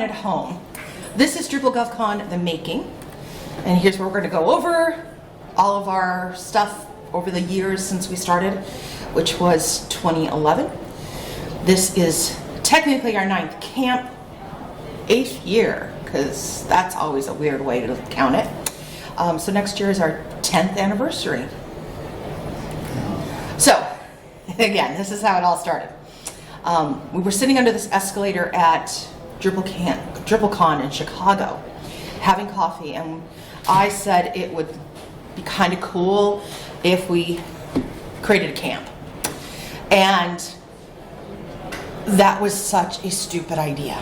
everyone at home. This is Drupal GovCon, the making. And here's where we're going to go over all of our stuff over the years since we started, which was 2011. This is technically our 9th camp, 8th year, because that's always a weird way to count it. So next year is our 10th anniversary. So, again, this is how it all started. We were sitting under this escalator at Drupalcon in Chicago, having coffee, and I said it would be kind of cool if we created a camp. And that was such a stupid idea.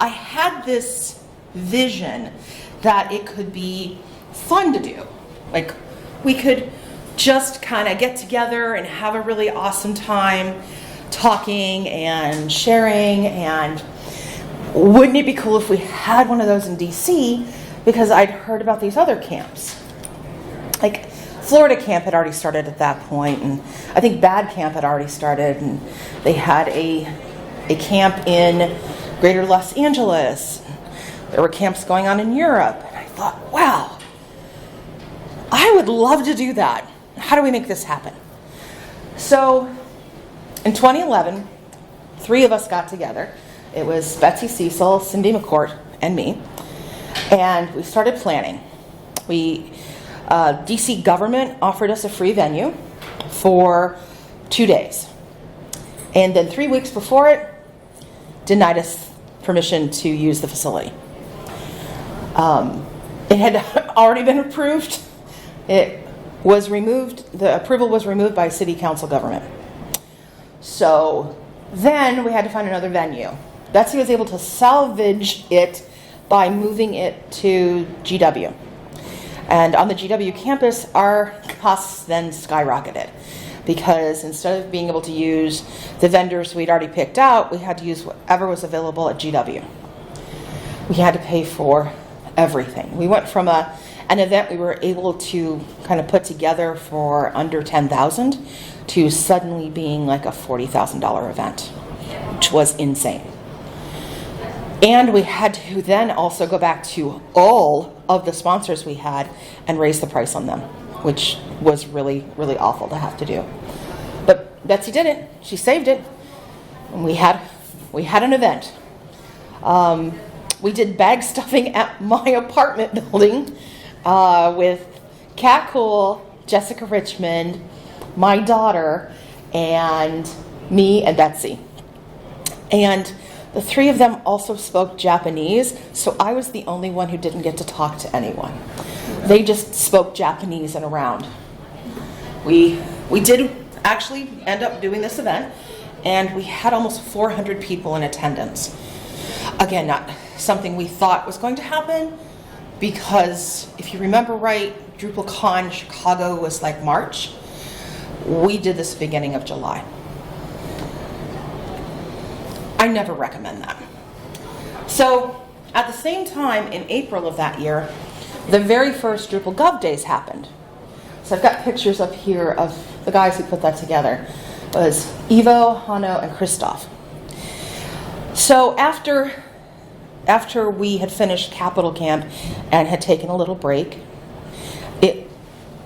I had this vision that it could be fun to do. Like, we could just kind of get together and have a really awesome time talking and sharing, and wouldn't it be cool if we had one of those in DC, because I'd heard about these other camps. Like, Florida camp had already started at that point, and I think Bad Camp had already started, and they had a camp in Greater Los Angeles. There were camps going on in Europe, and I thought, wow, I would love to do that. How do we make this happen? So in 2011, 3 of us got together. It was Betsy Cecil, Cindy McCourt, and me, and we started planning. DC government offered us a free venue for 2 days, and then 3 weeks before it, denied us permission to use the facility. It had already been approved. It was removed, the approval was removed by city council government. So then we had to find another venue. Betsy was able to salvage it by moving it to GW. And on the GW campus, our costs then skyrocketed, because instead of being able to use the vendors we'd already picked out, we had to use whatever was available at GW. We had to pay for everything. We went from an event we were able to kind of put together for under $10,000 to suddenly being like a $40,000 event, which was insane. And we had to then also go back to all of the sponsors we had and raise the price on them, which was really, really awful to have to do. But Betsy did it. She saved it. And we had an event. We did bag stuffing at my apartment building with Kat Cool, Jessica Richmond, my daughter, and me and Betsy. And the 3 of them also spoke Japanese, so I was the only one who didn't get to talk to anyone. They just spoke Japanese and around. We did actually end up doing this event, and we had almost 400 people in attendance. Again, not something we thought was going to happen, because if you remember right, DrupalCon Chicago was like March. We did this beginning of July. I never recommend that. So at the same time, in April of that year, the very first Drupal Gov Days happened. So I've got pictures up here of the guys who put that together. It was Ivo, Hanno, and Christoph. So after we had finished Capital Camp and had taken a little break, it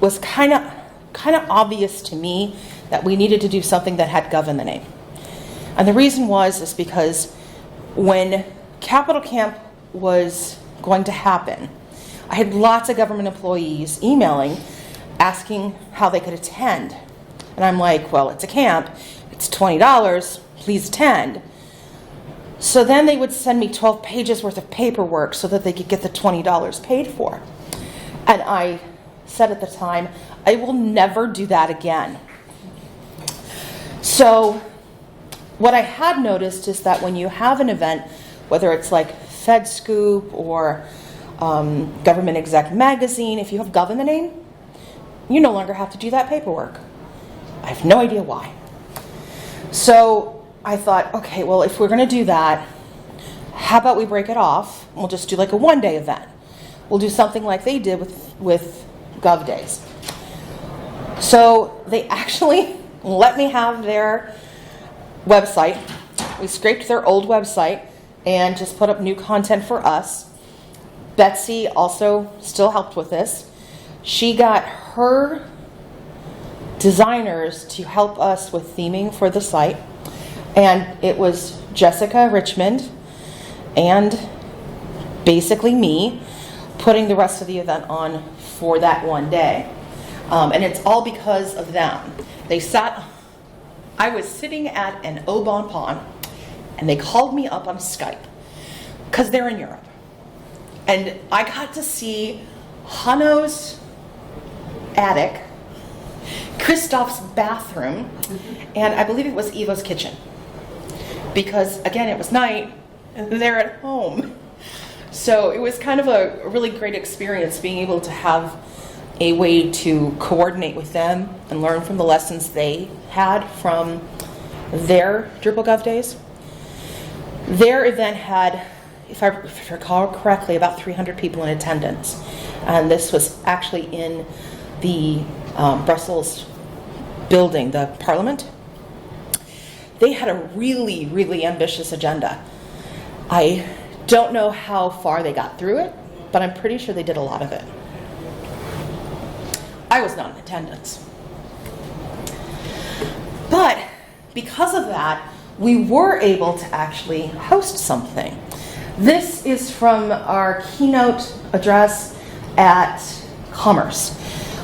was kind of obvious to me that we needed to do something that had Gov in the name. And the reason is because when Capital Camp was going to happen, I had lots of government employees emailing, asking how they could attend. And I'm like, well, it's a camp, it's $20, please attend. So then they would send me 12 pages worth of paperwork so that they could get the $20 paid for. And I said at the time, I will never do that again. So what I had noticed is that when you have an event, whether it's like FedScoop or Government Exec Magazine, if you have Gov in the name, you no longer have to do that paperwork. I have no idea why. So I thought, okay, well, if we're going to do that, how about we break it off? We'll just do like a one-day event. We'll do something like they did with Gov Days. So they actually let me have their website. We scraped their old website and just put up new content for us. Betsy also still helped with this. She got her designers to help us with theming for the site. And it was Jessica Richmond and basically me putting the rest of the event on for that one day. And it's all because of them. I was sitting at an au bon pawn and they called me up on Skype because they're in Europe. And I got to see Hanno's attic, Christoph's bathroom, and I believe it was Evo's kitchen. Because again, it was night and they're at home. So it was kind of a really great experience being able to have a way to coordinate with them and learn from the lessons they had from their Drupal Gov Days. Their event had, if I recall correctly, about 300 people in attendance. And this was actually in the Brussels building, the Parliament. They had a really, really ambitious agenda. I don't know how far they got through it, but I'm pretty sure they did a lot of it. I was not in attendance. But because of that, we were able to actually host something. This is from our keynote address at Commerce.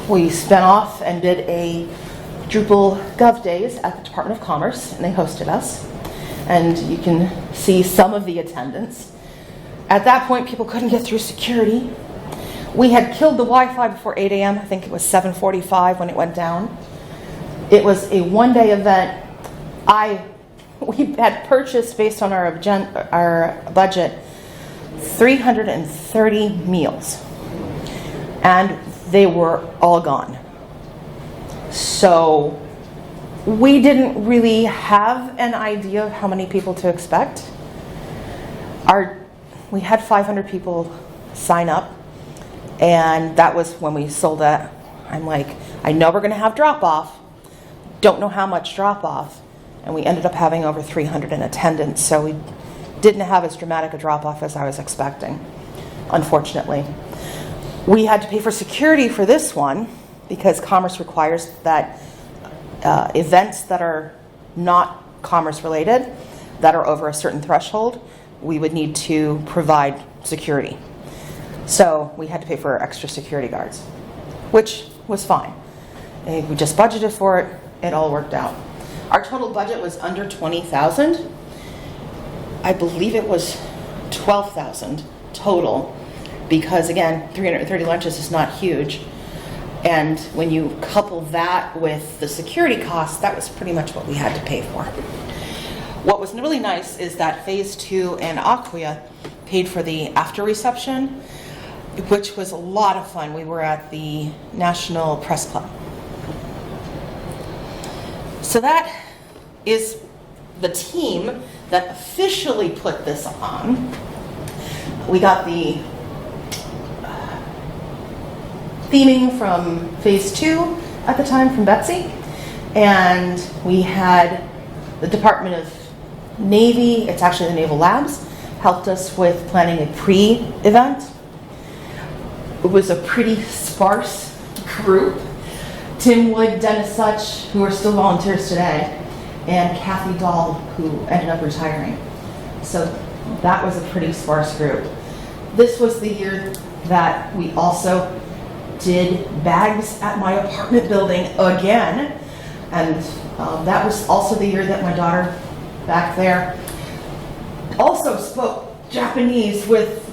We spent off and did a Drupal Gov Days at the Department of Commerce, and they hosted us. And you can see some of the attendance. At that point, people couldn't get through security. We had killed the Wi-Fi before 8 a.m. I think it was 7:45 when it went down. It was a one-day event. We had purchased, based on our budget, 330 meals. And they were all gone. So we didn't really have an idea of how many people to expect. We had 500 people sign up, and that was when we sold it. I'm like, I know we're going to have drop-off. Don't know how much drop-off. And we ended up having over 300 in attendance, so we didn't have as dramatic a drop-off as I was expecting, unfortunately. We had to pay for security for this one because Commerce requires that events that are not commerce related, that are over a certain threshold, we would need to provide security. So we had to pay for extra security guards, which was fine. And we just budgeted for it. It all worked out. Our total budget was under $20,000. I believe it was $12,000 total because, again, 330 lunches is not huge. And when you couple that with the security costs, that was pretty much what we had to pay for. What was really nice is that Phase 2 and Acquia paid for the after reception, which was a lot of fun. We were at the National Press Club. So that is the team that officially put this on. We got the theming from Phase 2 at the time from Betsy, and we had the Department of Navy, it's actually the Naval Labs, helped us with planning a pre-event. It was a pretty sparse group. Tim Wood, Dennis Such, who are still volunteers today, and Kathy Dahl, who ended up retiring. So that was a pretty sparse group. This was the year that we also did bags at my apartment building again, and that was also the year that my daughter back there also spoke Japanese with,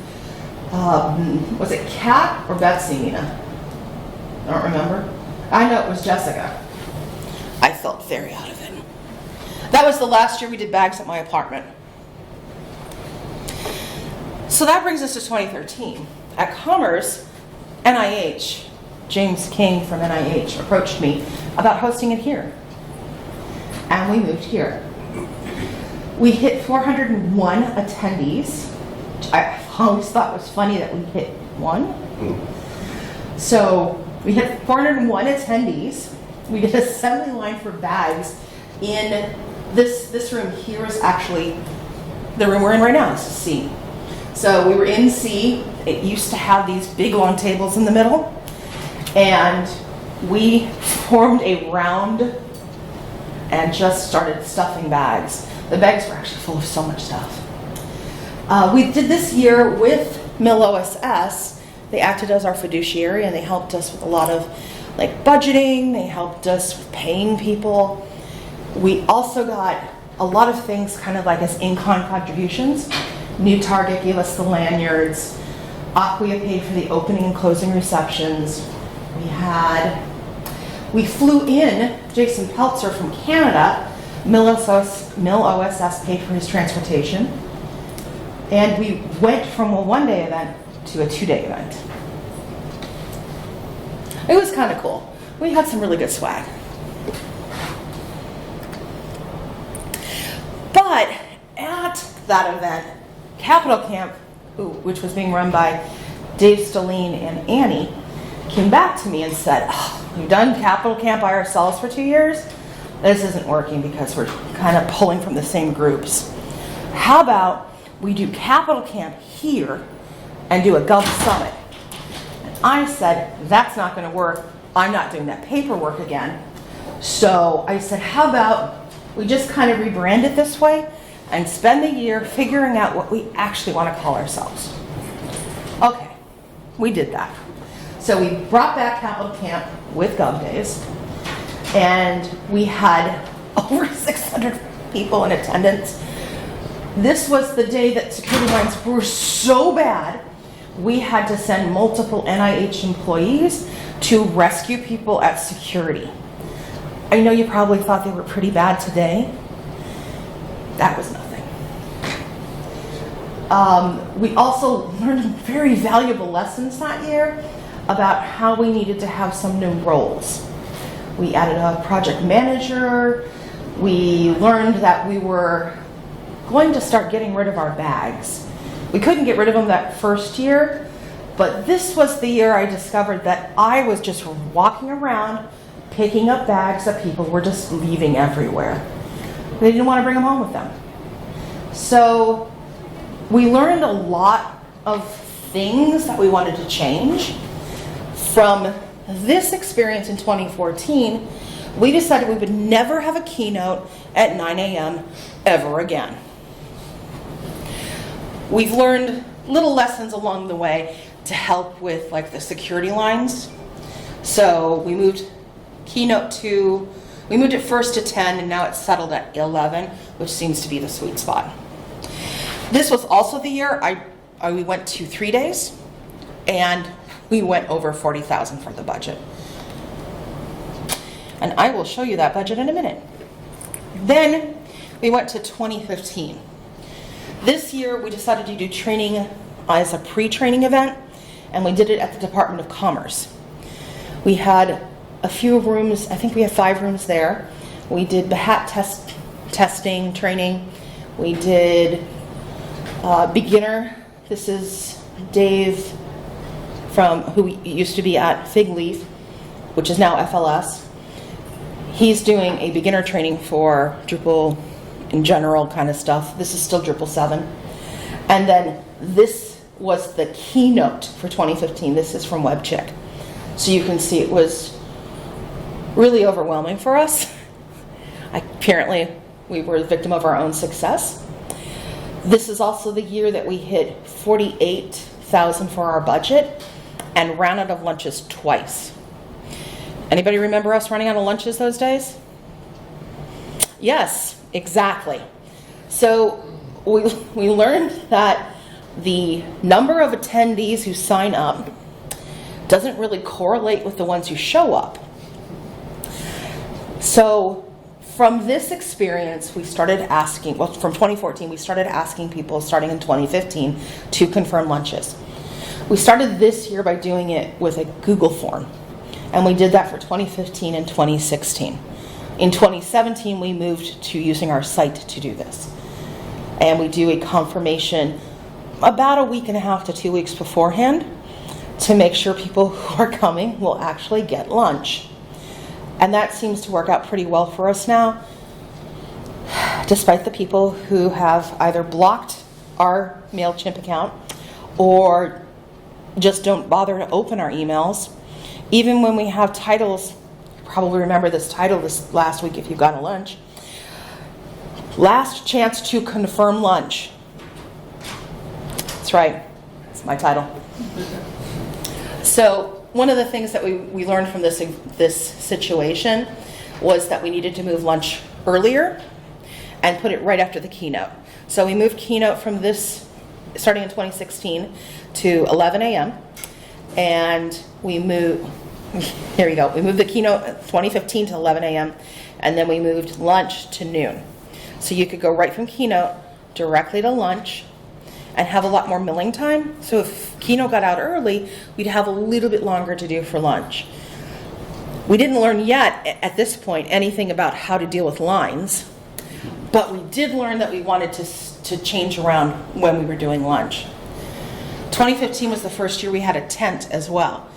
was it Kat or Betsy, Nina? I don't remember. I know it was Jessica. I felt very out of it. That was the last year we did bags at my apartment. So that brings us to 2013. At Commerce, NIH, James King from NIH approached me about hosting it here. And we moved here. We hit 401 attendees, which I always thought was funny that we hit one. So we hit 401 attendees. We did assembly line for bags in This room here is actually the room we're in right now. This is C. So we were in C. It used to have these big long tables in the middle, and we formed a round and just started stuffing bags. The bags were actually full of so much stuff. We did this year with Mil-OSS. They acted as our fiduciary, and they helped us with a lot of like budgeting. They helped us with paying people. We also got a lot of things kind of like as in-kind contributions. New Target gave us the lanyards. Acquia paid for the opening and closing receptions. We flew in Jason Peltzer from Canada. Mil-OSS paid for his transportation. And we went from a one-day event to a 2-day event. It was kind of cool. We had some really good swag. But at that event, Capital Camp, which was being run by Dave Stalline and Annie, came back to me and said, oh, we've done Capital Camp by ourselves for 2 years. This isn't working because we're kind of pulling from the same groups. How about we do Capital Camp here and do a Gov Summit? And I said, that's not going to work. I'm not doing that paperwork again. So I said, how about we just kind of rebrand it this way and spend the year figuring out what we actually want to call ourselves. Okay, we did that. So we brought back Capital Camp with Gov Days, and we had over 600 people in attendance. This was the day that security lines were so bad, we had to send multiple NIH employees to rescue people at security. I know you probably thought they were pretty bad today. That was nothing. We also learned very valuable lessons that year about how we needed to have some new roles. We added a project manager. We learned that we were going to start getting rid of our bags. We couldn't get rid of them that first year, but this was the year I discovered that I was just walking around picking up bags that people were just leaving everywhere. They didn't want to bring them home with them. So we learned a lot of things that we wanted to change. From this experience in 2014, we decided we would never have a keynote at 9 a.m. ever again. We've learned little lessons along the way to help with like the security lines. So we moved we moved it first to 10, and now it's settled at 11, which seems to be the sweet spot. This was also the year we went to 3 days, and we went over 40,000 from the budget. And I will show you that budget in a minute. Then we went to 2015. This year we decided to do training as a pre-training event, and we did it at the Department of Commerce. We had a few rooms, I think we have 5 rooms there. We did the hat testing training. We did beginner. This is Dave who used to be at Fig Leaf, which is now FLS. He's doing a beginner training for Drupal in general kind of stuff. This is still Drupal 7. And then this was the keynote for 2015. This is from WebChick. So you can see it was really overwhelming for us. Apparently, we were the victim of our own success. This is also the year that we hit 48,000 for our budget and ran out of lunches twice. Anybody remember us running out of lunches those days? Yes, exactly. So we learned that the number of attendees who sign up doesn't really correlate with the ones who show up. So from this experience, we started asking, from 2014, we started asking people starting in 2015 to confirm lunches. We started this year by doing it with a Google form, and we did that for 2015 and 2016. In 2017, we moved to using our site to do this. And we do a confirmation about a week and a half to 2 weeks beforehand to make sure people who are coming will actually get lunch. And that seems to work out pretty well for us now. despite the people who have either blocked our MailChimp account or just don't bother to open our emails. Even when we have titles, you probably remember this title this last week if you've gone to lunch. Last chance to confirm lunch. That's right, it's my title. So one of the things that we learned from this situation was that we needed to move lunch earlier and put it right after the keynote. So we moved keynote from this, starting in 2016, to 11 a.m. And we moved, here we go, we moved the keynote 2015 to 11 a.m. and then we moved lunch to noon. So you could go right from keynote directly to lunch and have a lot more milling time. So if keynote got out early, we'd have a little bit longer to do for lunch. We didn't learn yet, at this point, anything about how to deal with lines, but we did learn that we wanted to change around when we were doing lunch. 2015 was the first year we had a tent as well.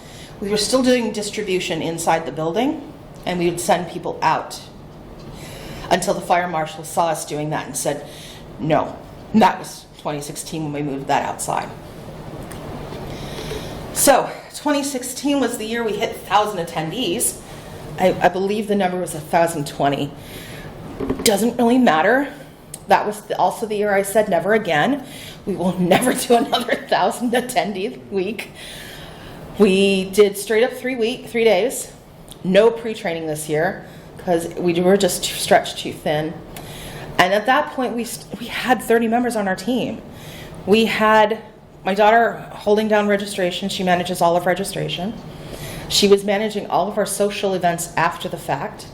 We were still doing distribution inside the building, and we would send people out until the fire marshal saw us doing that and said, no. And that was 2016 when we moved that outside. So 2016 was the year we hit 1,000 attendees. I believe the number was 1,020. Doesn't really matter. That was also the year I said never again. We will never do another 1,000 attendee week. We did straight up 3 days. No pre-training this year because we were just stretched too thin. And at that point, we had 30 members on our team. We had my daughter holding down registration. She manages all of registration. She was managing all of our social events after the fact.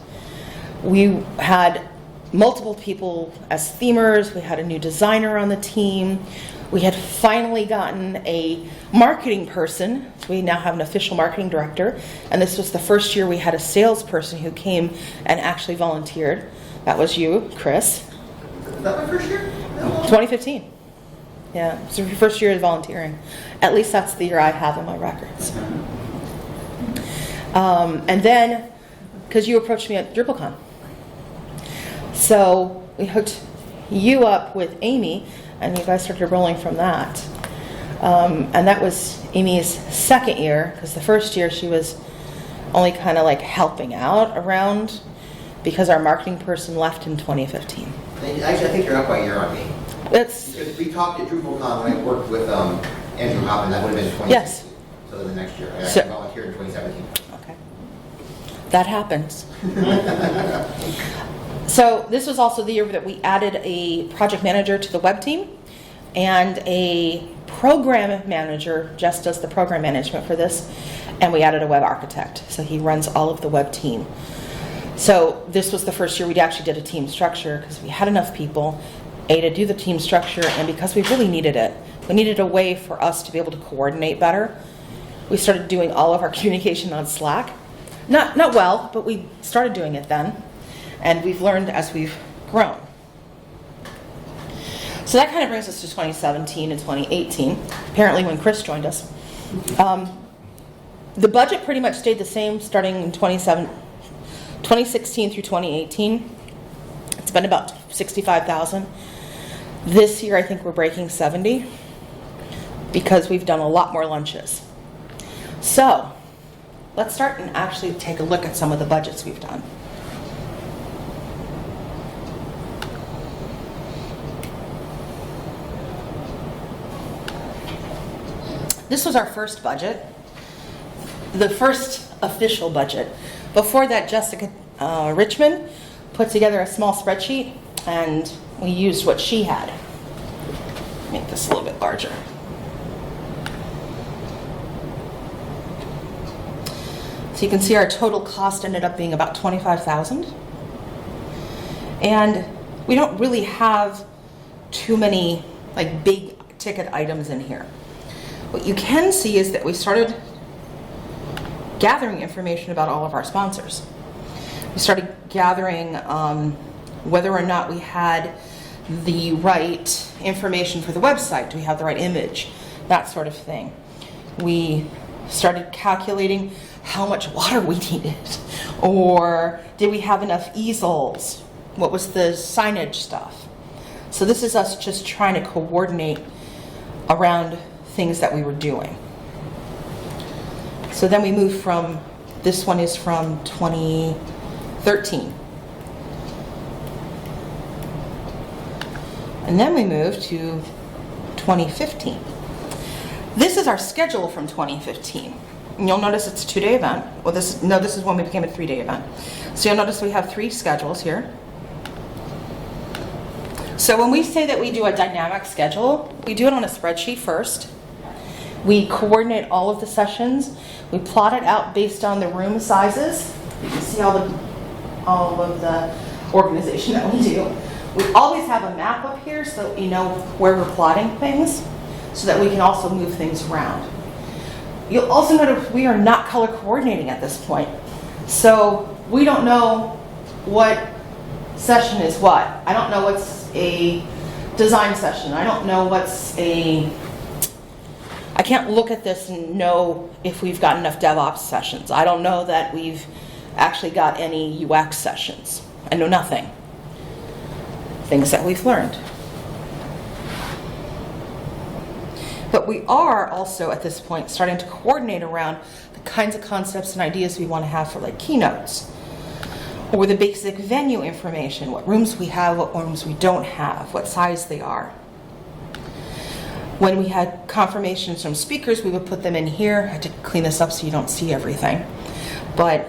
We had multiple people as themers. We had a new designer on the team. We had finally gotten a marketing person. So we now have an official marketing director. And this was the first year we had a salesperson who came and actually volunteered. That was you, Chris. Was that my first year? No. 2015. Yeah, it's your first year of volunteering. At least that's the year I have in my records. And then, because you approached me at Drupalcon. So we hooked you up with Amy, and you guys started rolling from that. And that was Amy's second year, because the first year she was only kind of like helping out around because our marketing person left in 2015. Actually, I think you're up by a year on me. That's, Because we talked at Drupalcon when I worked with Andrew Hoppin, that would have been 2016. Yes. So the next year. I So- actually volunteered in 2017. okay. That happens. So this was also the year that we added a project manager to the web team and a program manager just does the program management for this, and we added a web architect. So he runs all of the web team. So this was the first year we actually did a team structure because we had enough people, to do the team structure, and because we really needed it. We needed a way for us to be able to coordinate better. We started doing all of our communication on Slack. Not well, but we started doing it then. And we've learned as we've grown. So that kind of brings us to 2017 and 2018, apparently when Chris joined us. The budget pretty much stayed the same starting in 2016 through 2018. It's been about 65,000. This year I think we're breaking 70 because we've done a lot more lunches. So let's start and actually take a look at some of the budgets we've done. This was our first budget, the first official budget. Before that, Jessica Richmond put together a small spreadsheet, and we used what she had. Make this a little bit larger. So you can see our total cost ended up being about $25,000. And we don't really have too many like big ticket items in here. What you can see is that we started gathering information about all of our sponsors. We started gathering whether or not we had the right information for the website. Do we have the right image? That sort of thing. We started calculating how much water we needed, or did we have enough easels? what was the signage stuff. So this is us just trying to coordinate around things that we were doing. So then we moved from, this one is from 2013. And then we moved to 2015. This is our schedule from 2015. And you'll notice it's a 2-day event. Well, this is when we became a 3-day event. So you'll notice we have 3 schedules here. So when we say that we do a dynamic schedule, we do it on a spreadsheet first. We coordinate all of the sessions. We plot it out based on the room sizes. You can see all of the organization that we do. We always have a map up here so that we know where we're plotting things, so that we can also move things around. You'll also notice we are not color coordinating at this point. So we don't know what session is what. I don't know what's a design session. I don't know what's I can't look at this and know if we've got enough DevOps sessions. I don't know that we've actually got any UX sessions. I know nothing. Things that we've learned. But we are also at this point starting to coordinate around the kinds of concepts and ideas we want to have for like keynotes, or the basic venue information, what rooms we have, what rooms we don't have, what size they are. When we had confirmations from speakers, we would put them in here. I had to clean this up so you don't see everything. But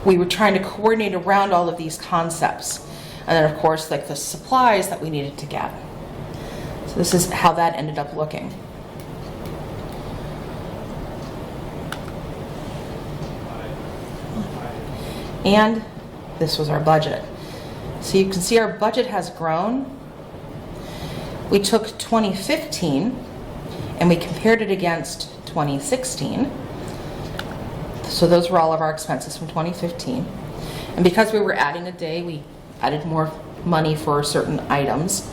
we were trying to coordinate around all of these concepts. And then of course, like the supplies that we needed to get. So this is how that ended up looking. And this was our budget. So you can see our budget has grown. We took 2015 and we compared it against 2016. So those were all of our expenses from 2015. And because we were adding a day, we added more money for certain items.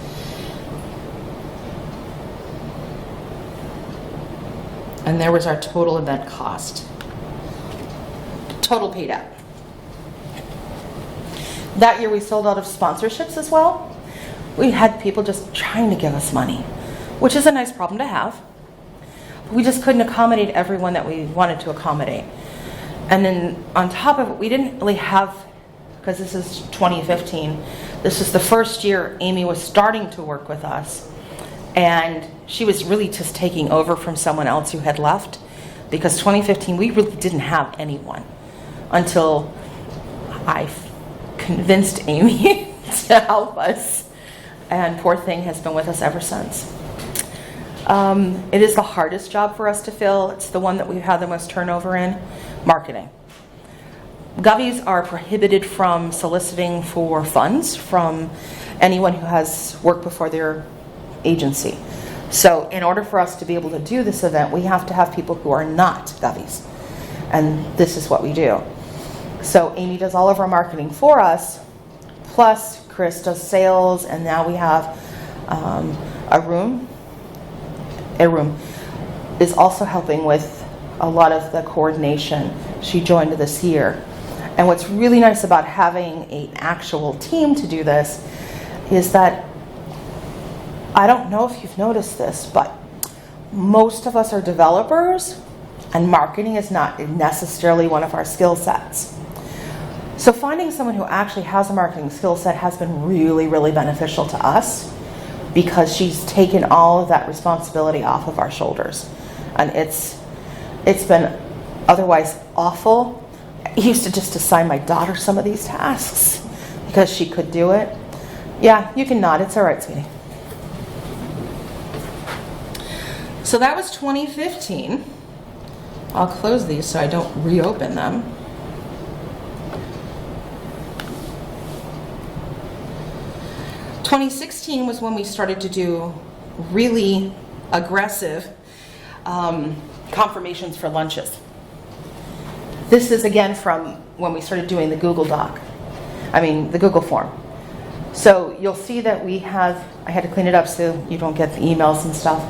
And there was our total event cost. Total paid out. That year we sold out of sponsorships as well. We had people just trying to give us money, which is a nice problem to have. We just couldn't accommodate everyone that we wanted to accommodate. And then on top of it, we didn't really have, because this is 2015, this is the first year Amy was starting to work with us. And she was really just taking over from someone else who had left, because 2015 we really didn't have anyone until I convinced Amy to help us. And poor thing has been with us ever since. It is the hardest job for us to fill. It's the one that we've had the most turnover in, marketing. Govies are prohibited from soliciting for funds from anyone who has worked before their agency. So in order for us to be able to do this event, we have to have people who are not Govies. And this is what we do. So Amy does all of our marketing for us, plus Chris does sales, and now we have a room is also helping with a lot of the coordination. She joined this year. And what's really nice about having an actual team to do this is that, I don't know if you've noticed this, but most of us are developers, and marketing is not necessarily one of our skill sets. So finding someone who actually has a marketing skill set has been really, really beneficial to us, because she's taken all of that responsibility off of our shoulders. And it's been otherwise awful. I used to just assign my daughter some of these tasks because she could do it. Yeah, you can nod. It's all right, sweetie. So that was 2015. I'll close these so I don't reopen them. In 2016 was when we started to do really aggressive confirmations for lunches. This is again from when we started doing the Google the Google form. So you'll see that I had to clean it up so you don't get the emails and stuff,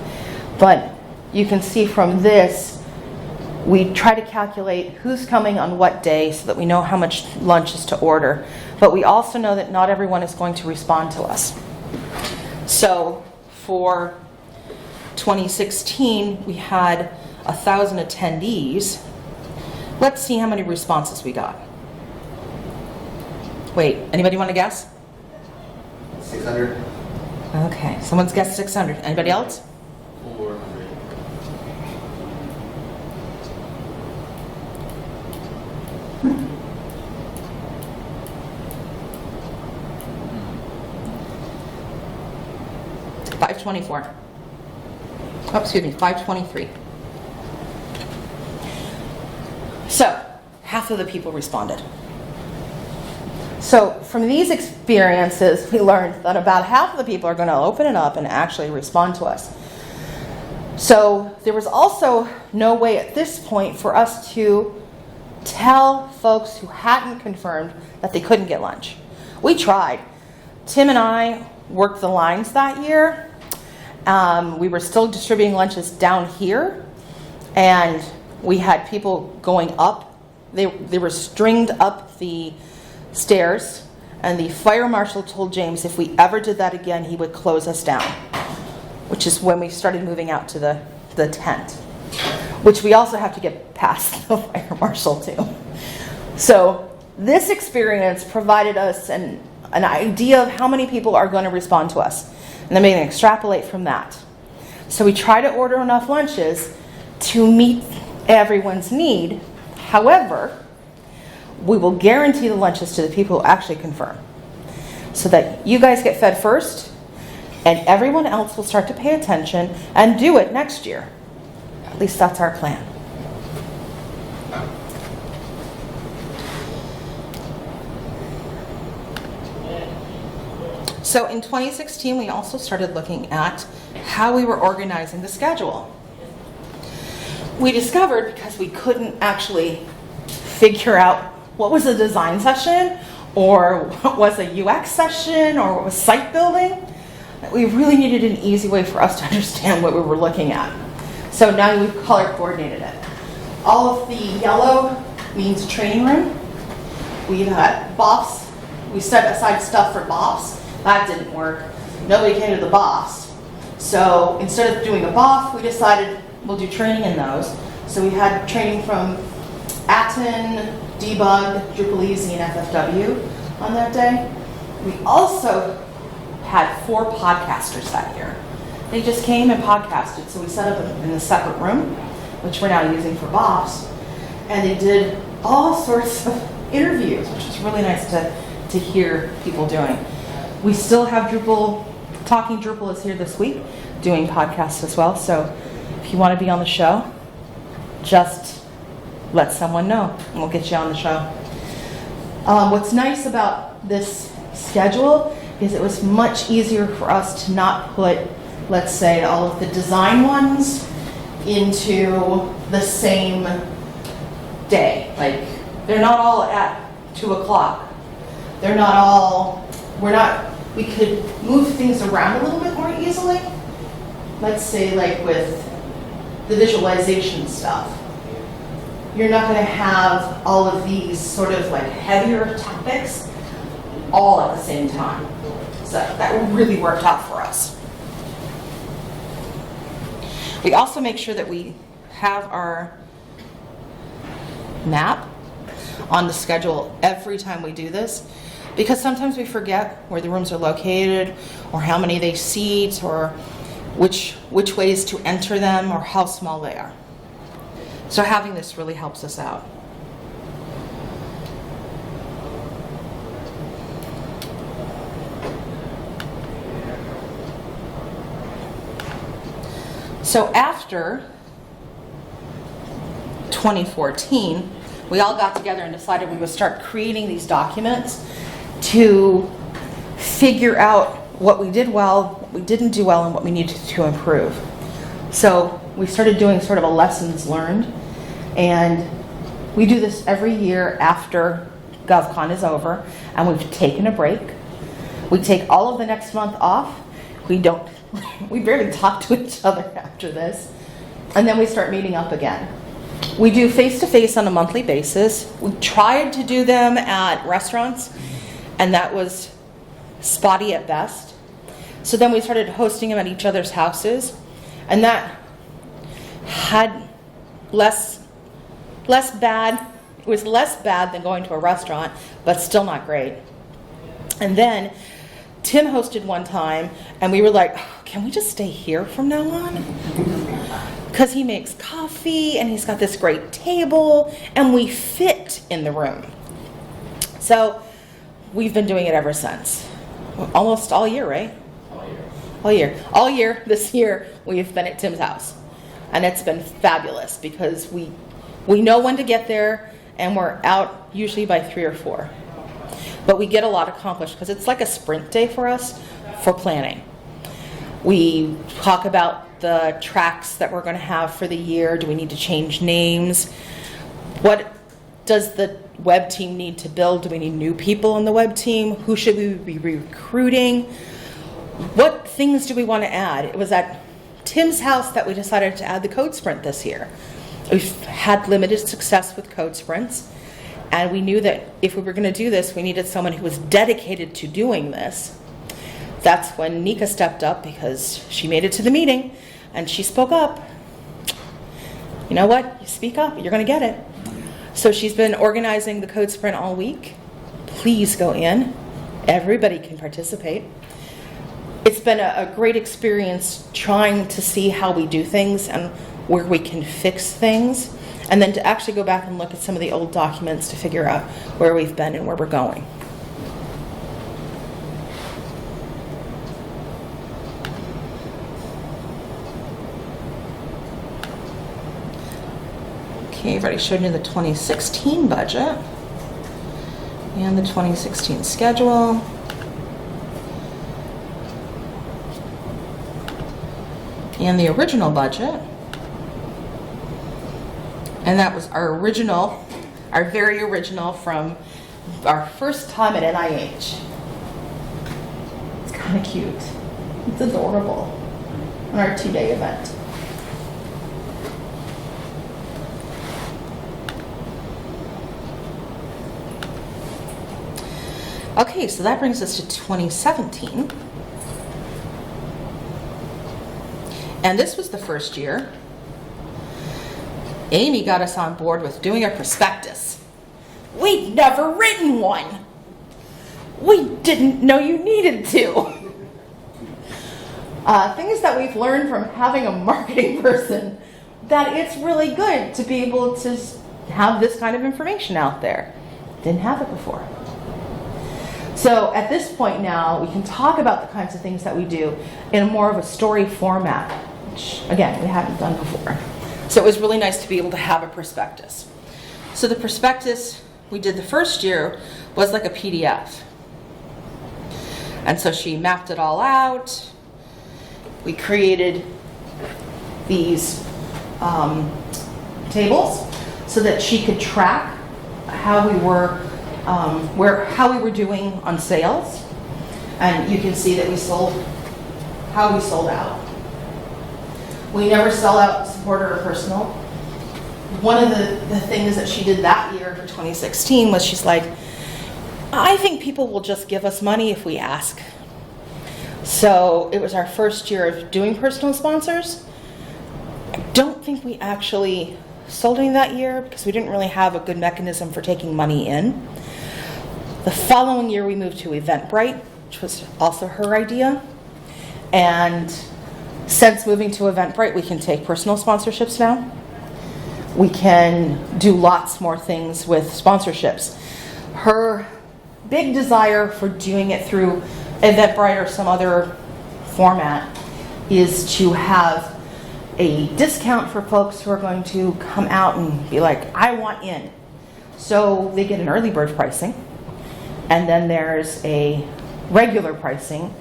but you can see from this, we try to calculate who's coming on what day so that we know how much lunch is to order But we also know that not everyone is going to respond to us. So for 2016, we had 1,000 attendees. Let's see how many responses we got. Wait, anybody want to guess? 600? Okay, someone's guessed 600. Anybody else? 400. $524. Oh, excuse me, 523. So, half of the people responded. So, from these experiences, we learned that about half of the people are going to open it up and actually respond to us. So, there was also no way at this point for us to tell folks who hadn't confirmed that they couldn't get lunch. We tried. Tim and I worked the lines that year. We were still distributing lunches down here, and we had people going up. They were stringed up the stairs, and the fire marshal told James if we ever did that again, he would close us down, which is when we started moving out to the tent, which we also have to get past the fire marshal too. So this experience provided us an idea of how many people are going to respond to us, and then we can extrapolate from that. So we try to order enough lunches to meet everyone's need. However, we will guarantee the lunches to the people who actually confirm, so that you guys get fed first, and everyone else will start to pay attention and do it next year. At least that's our plan. So in 2016, we also started looking at how we were organizing the schedule. We discovered, because we couldn't actually figure out what was a design session, or what was a UX session, or what was site building, that we really needed an easy way for us to understand what we were looking at. So now we've color coordinated it. All of the yellow means training room. We had BOFs. We set aside stuff for BOFs. That didn't work. Nobody came to the BOFs. So instead of doing a BOF, we decided we'll do training in those. So we had training from Atten, Debug, Drupal Easy, and FFW on that day. We also had 4 podcasters that year. They just came and podcasted. So we set up in a separate room, which we're now using for BOFs. And they did all sorts of interviews, which was really nice to hear people doing. We still have Drupal, Talking Drupal is here this week, doing podcasts as well. So if you want to be on the show, just let someone know and we'll get you on the show. What's nice about this schedule is it was much easier for us to not put, let's say, all of the design ones into the same day. Like, they're not all at 2 o'clock. They're not all, we could move things around a little bit more easily. Let's say, like with the visualization stuff. You're not going to have all of these sort of like heavier topics all at the same time. So that really worked out for us. We also make sure that we have our map on the schedule every time we do this, because sometimes we forget where the rooms are located, or how many they seat, or which ways to enter them, or how small they are. So having this really helps us out. So after 2014, we all got together and decided we would start creating these documents to figure out what we did well, what we didn't do well, and what we needed to improve. So we started doing sort of a lessons learned, and we do this every year after GovCon is over, and we've taken a break. We take all of the next month off. We barely talk to each other after this, and then we start meeting up again. We do face-to-face on a monthly basis. We tried to do them at restaurants, and that was spotty at best. So then we started hosting them at each other's houses, and that had less bad. It was less bad than going to a restaurant, but still not great. And then Tim hosted one time, and we were like, can we just stay here from now on? Because he makes coffee, and he's got this great table, and we fit in the room. So we've been doing it ever since. Almost all year, right? All year this year, we've been at Tim's house. And it's been fabulous because we know when to get there, and we're out usually by 3 or 4. But we get a lot accomplished because it's like a sprint day for us for planning. We talk about the tracks that we're going to have for the year. Do we need to change names? What does the web team need to build? Do we need new people on the web team? Who should we be recruiting? What things do we want to add? It was at Tim's house that we decided to add the code sprint this year. We've had limited success with code sprints, and we knew that if we were going to do this, we needed someone who was dedicated to doing this. That's when Nika stepped up because she made it to the meeting and she spoke up. You know what? You speak up, you're going to get it. So she's been organizing the code sprint all week. Please go in. Everybody can participate. It's been a great experience trying to see how we do things and where we can fix things, and then to actually go back and look at some of the old documents to figure out where we've been and where we're going. Okay, I've already showed you the 2016 budget and the 2016 schedule. And the original budget. And that was our original, our very original from our first time at NIH. It's kind of cute. It's adorable. On our 2-day event. Okay, so that brings us to 2017. And this was the first year. Amy got us on board with doing a prospectus. We'd never written one. We didn't know you needed to. Things that we've learned from having a marketing person, that it's really good to be able to have this kind of information out there. Didn't have it before. So at this point now, we can talk about the kinds of things that we do in more of a story format, which again, we haven't done before. So it was really nice to be able to have a prospectus. So the prospectus we did the first year was like a PDF. And so she mapped it all out. We created these tables so that she could track how we were how we were doing on sales, and you can see that we sold how we sold out. We never sell out supporter or personal. One of the things that she did that year for 2016 was she's like, I think people will just give us money if we ask. So it was our first year of doing personal sponsors. I don't think we actually sold any that year because we didn't really have a good mechanism for taking money in. The following year we moved to Eventbrite, which was also her idea. And since moving to Eventbrite, we can take personal sponsorships now. We can do lots more things with sponsorships. Her big desire for doing it through Eventbrite or some other format is to have a discount for folks who are going to come out and be like, I want in. So they get an early bird pricing, and then there's a regular pricing,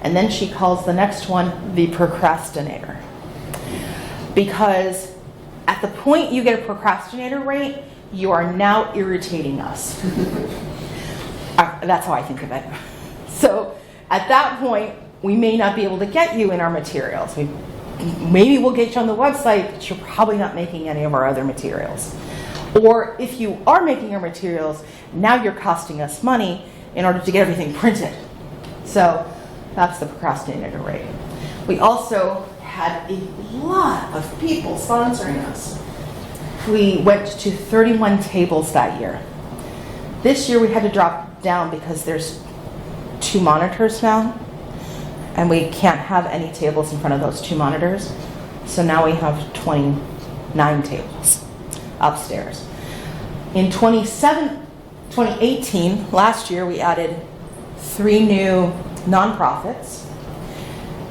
and then she calls the next one the procrastinator. Because at the point you get a procrastinator rate, you are now irritating us. That's how I think of it. So at that point, we may not be able to get you in our materials. Maybe we'll get you on the website, but you're probably not making any of our other materials. Or if you are making our materials, now you're costing us money, in order to get everything printed. So that's the procrastinator rate. We also had a lot of people sponsoring us. We went to 31 tables that year. This year we had to drop down because there's 2 monitors now, and we can't have any tables in front of those 2 monitors. So now we have 29 tables upstairs. In 2018, last year, we added 3 new nonprofits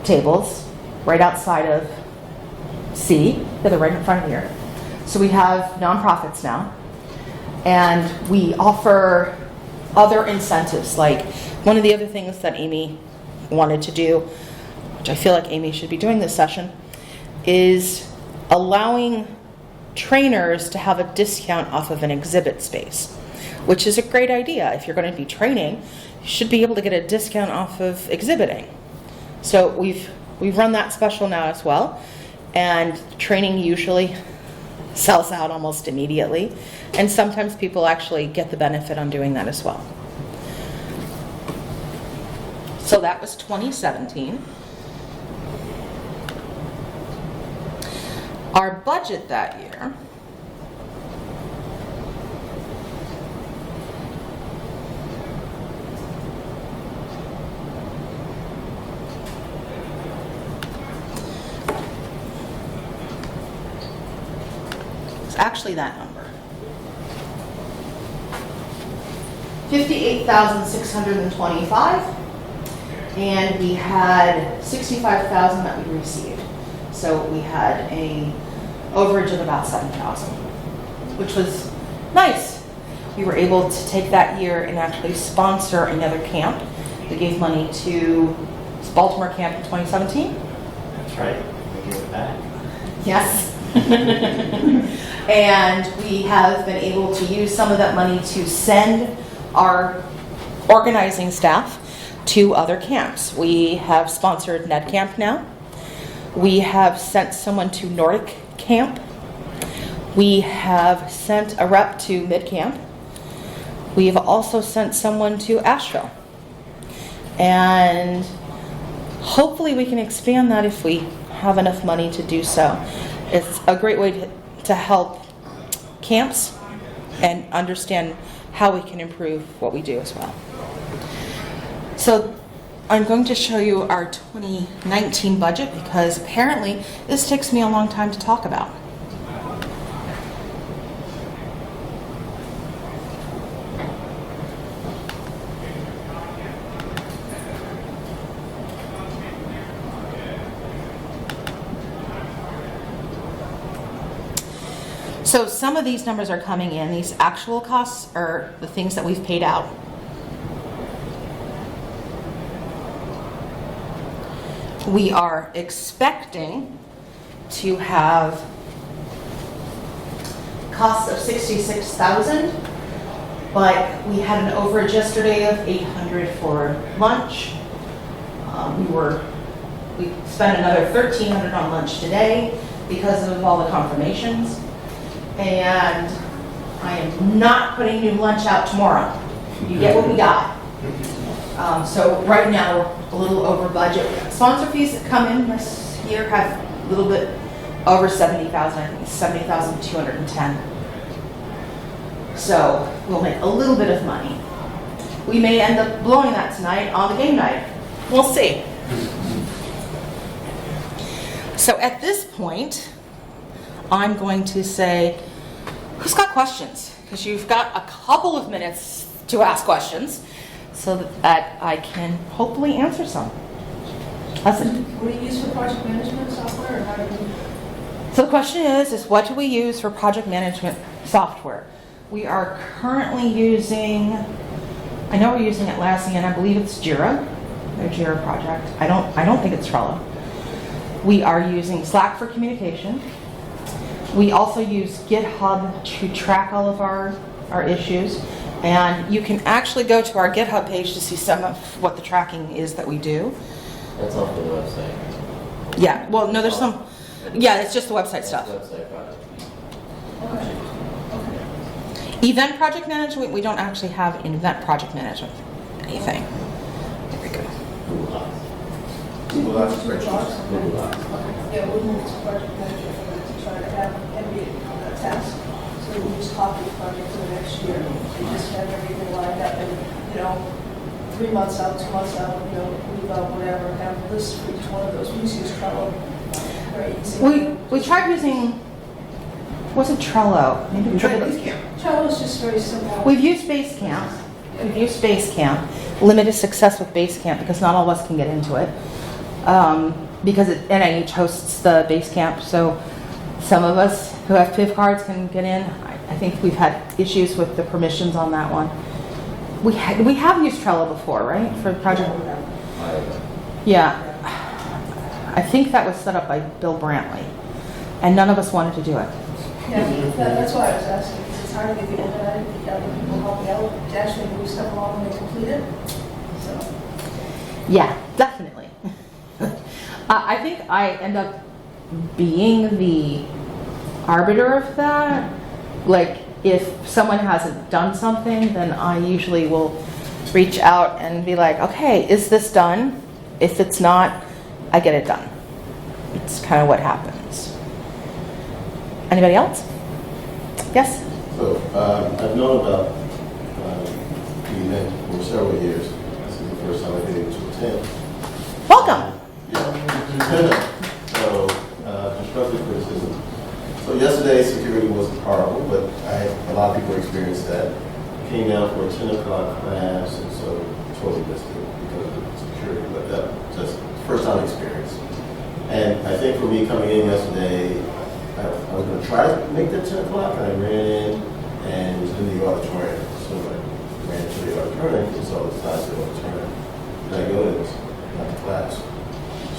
tables right outside of C, that are right in front of here. So we have nonprofits now, and we offer other incentives. Like one of the other things that Amy wanted to do, which I feel like Amy should be doing this session, is allowing trainers to have a discount off of an exhibit space, which is a great idea. If you're going to be training, you should be able to get a discount off of exhibiting. So we've run that special now as well, and training usually sells out almost immediately, and sometimes people actually get the benefit on doing that as well. So that was 2017. Our budget that year is actually that number. $58,625, and we had $65,000 that we received. So we had a overage of about $7,000, which was nice. We were able to take that year and actually sponsor another camp. We gave money to Baltimore camp in 2017. That's right. We give it back. Yes. And we have been able to use some of that money to send our organizing staff to other camps. We have sponsored Ned Camp now. We have sent someone to Nordic Camp. We have sent a rep to Mid Camp. We've also sent someone to Asheville. And hopefully we can expand that if we have enough money to do so. It's a great way to help camps and understand how we can improve what we do as well. So I'm going to show you our 2019 budget because apparently this takes me a long time to talk about. So some of these numbers are coming in. These actual costs are the things that we've paid out. We are expecting to have costs of $66,000, but we had an overage yesterday of $800 for lunch. We spent another $1,300 on lunch today because of all the confirmations, and I am not putting new lunch out tomorrow. You get what we got. So right now, we're a little over budget. Sponsor fees that come in this year have a little bit over $70,000, I think it's $70,210. So we'll make a little bit of money. We may end up blowing that tonight on the game night. We'll see. So at this point, I'm going to say, who's got questions? Because you've got a couple of minutes to ask questions, so that I can hopefully answer some. That's it. What do you use for project management software, or how do you? So the question is what do we use for project management software? We are currently using, I know we're using Atlassian, I believe it's Jira, their Jira project. I don't think it's Trello. We are using Slack for communication. We also use GitHub to track all of our issues. And you can actually go to our GitHub page to see some of what the tracking is that we do. That's off the website. Yeah, well, no, there's some, yeah, it's just the website stuff. Website product. Okay. Event project management, we don't actually have event project management. anything. There we go. Google Docs. Google Docs, spreadsheets. Google Docs. Yeah, we moved to project manager for that to try to have every task. So we just copy the project for the next year. We just have everything lined up and, 3 months out, 2 months out, leave out whatever, have a list for each one of those. We use Trello. Very easy. We tried using, was it Trello? Maybe we tried Basecamp. Trello is just very simple. We've used Basecamp. We've used Basecamp. Limited success with Basecamp because not all of us can get into it. Because NIH hosts the Basecamp, so some of us who have PIV cards can get in. I think we've had issues with the permissions on that one. We have used Trello before, right? For project. Yeah. I think that was set up by Bill Brantley, and none of us wanted to do it. Yeah, that's why I was asking, because it's hard to get people that other people help me out, to actually move stuff along when they complete it. So, Yeah, definitely. I think I end up being the arbiter of that. Like, if someone hasn't done something, then I usually will reach out and be like, okay, is this done? If it's not, I get it done. It's kind of what happens. Anybody else? Yes? So, I've known about the event for several years. This is the first time I've been able to attend. Welcome. Yeah. So, constructive criticism. So yesterday, security wasn't horrible, but I had a lot of people experienced that. Came down for a 10 o'clock class, and so totally missed it because of the security. But that just first time experience. And I think for me coming in yesterday, I was going to try to make that 10 o'clock, and I ran in and was in the auditorium. So I ran to the auditorium and saw the size of the auditorium. And I go in, it was not the class.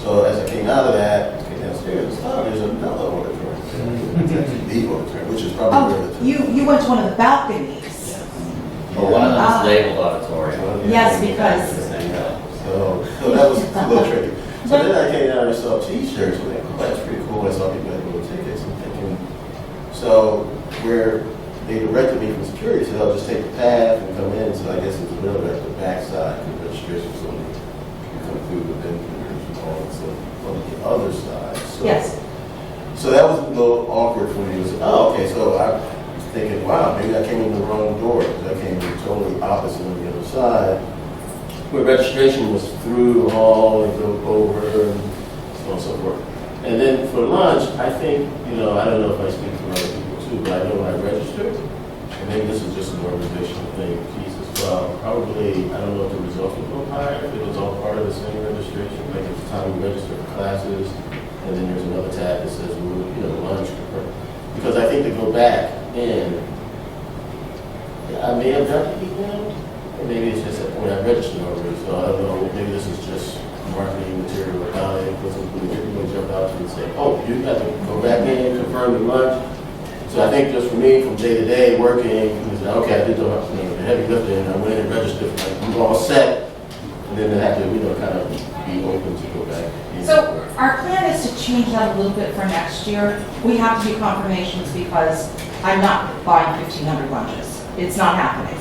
So as I came out of that, came downstairs, there's another auditorium. It's actually the auditorium, which is probably where the you went to one of the balconies. But one of them is labeled auditorium. Yes, because So that was a little tricky. So then I came down and saw T-shirts. I'm like, oh, that's pretty cool. I saw people had little tickets. I'm thinking, so where they directed me from security, said I'll just take the path and come in. So I guess it's really at the backside because registration was only come through the vendors and all. So on the other side. So, Yes. So that was a little awkward for me. It was, oh, okay. So I was thinking, wow, maybe I came in the wrong door because I came in totally opposite on the other side. Where registration was through the hall and go over and so on and so forth. And then for lunch, I think, I don't know if I speak for other people too, but I know when I registered, and maybe this is just an organizational thing piece as well, probably, I don't know if the results would go higher, if it was all part of the same registration, like at the time we register for classes, and then there's another tab that says, lunch. Because I think to go back in, I may have got the email. Maybe it's just that point I registered already, so I don't know, maybe this is just marketing material about it, wasn't really people jump out to you and say, oh, you got to go back in, confirm your lunch. So I think just for me, from day to day, working, it's like, okay, I did the heavy lifting, I went and registered, like, I'm all set, and then I have to, kind of be open to go back. So our plan is to change that a little bit for next year. We have to do confirmations because I'm not buying 1,500 lunches. It's not happening.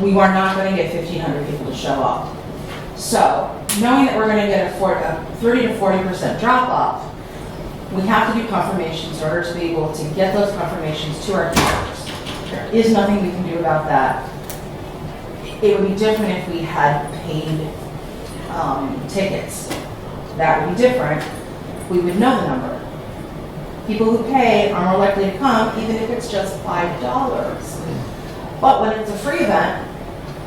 We are not going to get 1,500 people to show up. So knowing that we're going to get a 30 to 40% drop off, we have to do confirmations in order to be able to get those confirmations to our teachers. There is nothing we can do about that. It would be different if we had paid tickets. That would be different. We would know the number. People who pay are more likely to come, even if it's just $5. But when it's a free event,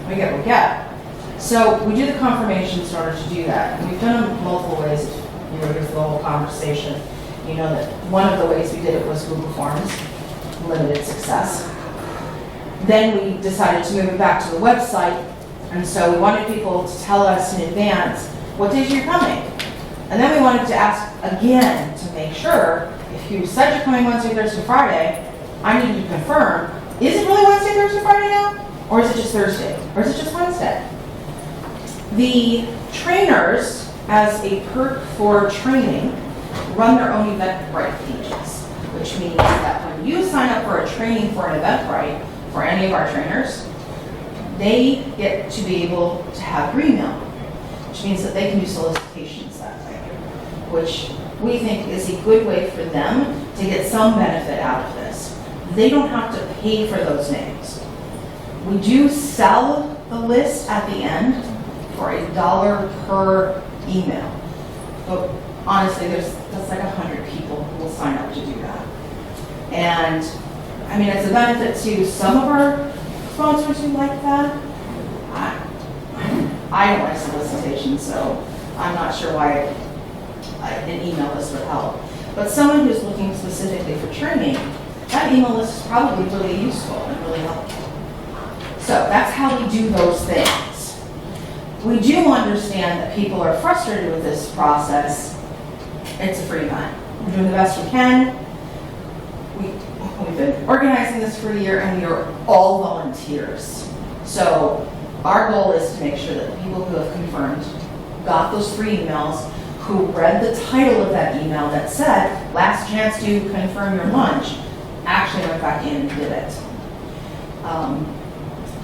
we get what we get. So we do the confirmations in order to do that. And we've done them multiple ways. If you were here for the whole conversation, you know that one of the ways we did it was Google Forms, limited success. Then we decided to move it back to the website. And so we wanted people to tell us in advance what days you're coming. And then we wanted to ask again to make sure, if you said you're coming Wednesday, Thursday, Friday, I need you to confirm, is it really Wednesday, Thursday, Friday now? Or is it just Thursday? Or is it just Wednesday? The trainers, as a perk for training, run their own Eventbrite pages, which means that when you sign up for a training for an Eventbrite for any of our trainers, they get to be able to have green mail, which means that they can do solicitations that way, which we think is a good way for them to get some benefit out of this. They don't have to pay for those names. We do sell the list at the end for $1 per email. But honestly, that's like 100 people who will sign up to do that. And I mean, it's a benefit to some of our sponsors who like that. I don't like solicitations, so I'm not sure why an email list would help. But someone who's looking specifically for training, that email list is probably really useful and really helpful. So that's how we do those things. We do understand that people are frustrated with this process. It's a free event. We're doing the best we can. We've been organizing this for a year, and we are all volunteers. So our goal is to make sure that the people who have confirmed got those 3 emails, who read the title of that email that said, last chance to confirm your lunch, actually went back in and did it.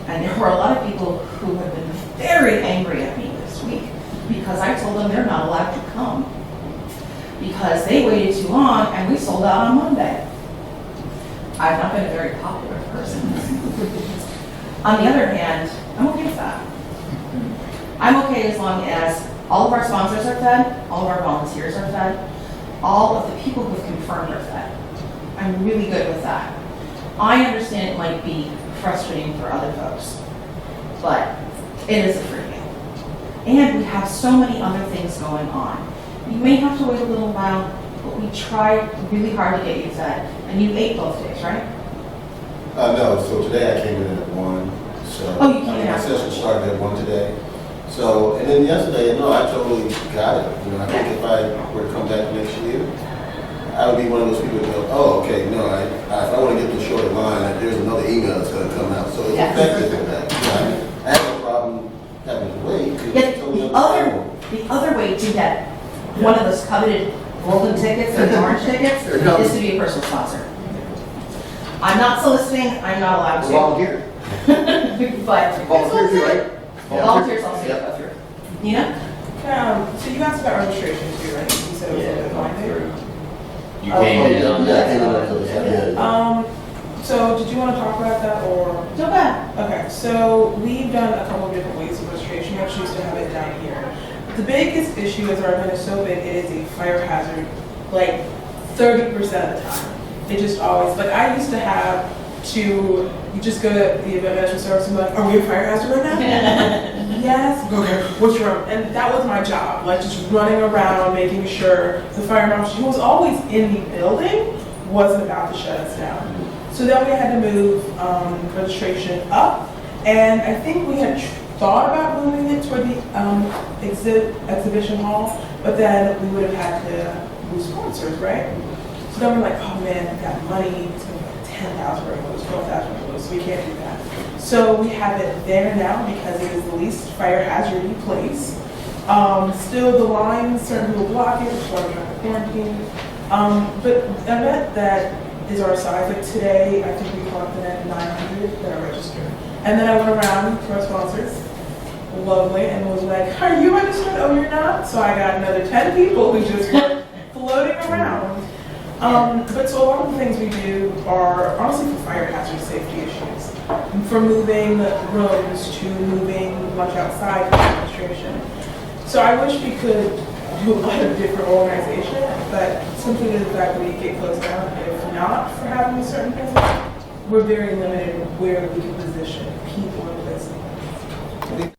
And there were a lot of people who have been very angry at me this week because I told them they're not allowed to come because they waited too long and we sold out on Monday. I've not been a very popular person. On the other hand, I'm okay with that. I'm okay as long as all of our sponsors are fed, all of our volunteers are fed, all of the people who have confirmed are fed. I'm really good with that. I understand it might be frustrating for other folks, but it is a free meal. And we have so many other things going on. You may have to wait a little while, but we try really hard to get you fed. And you ate both days, right? No, so today I came in at 1, so. Oh, you came in My at session 1. started at 1 today. So, and then yesterday, no, I totally got it. You know, I think if I were to come back next year, I would be one of those people that go, oh, okay, no, if I want to get the shorter line, there's another email that's going to come out. So it's Yes. effective in that. You know, I have no problem having to wait. 'Cause Yet it's totally the other way to get one of those coveted golden tickets or the orange tickets is to be a personal sponsor. I'm not soliciting, I'm not allowed to. Volunteer. But Volunteers, it's also- right? Volunteers also Yep. go through. Nina? So you asked about registration too, right? You said it was a Yeah, bit going long. through. You came in on Yeah, I that. came in on that. So did you want to talk about that or? So bad. Okay, so we've done a couple of different ways of registration. We actually used to have it down here. The biggest issue is our event is so big, it is a fire hazard, like 30% of the time. It just always, like I used to have to, you just go to the event management service and be like, are we a fire hazard right now? Yes. Okay, what's wrong? And that was my job, like just running around, making sure the fire marshal, who was always in the building, wasn't about to shut us down. So then we had to move registration up, and I think we had thought about moving it toward the exhibition hall, but then we would have had to lose sponsors, right? So then we're like, oh man, we got money, it's gonna be like 10,000 regulars, 12,000 regulars, so we can't do that. So we have it there now because it is the least fire hazardy place. Still the lines, certain people block it, which is why we're trying to quarantine. But an event that is our size, like today, I think we clocked in at 900 that are registered. And then I went around to our sponsors, lovely, and was like, are you registered? Oh, you're not? So I got another 10 people who just were floating around. But so a lot of the things we do are honestly for fire hazard safety issues. From moving rooms to moving lunch outside for demonstration. So I wish we could do a lot of different organization, but simply the fact that we get closed down, if not for having a certain presence, we're very limited in where we can position people in places.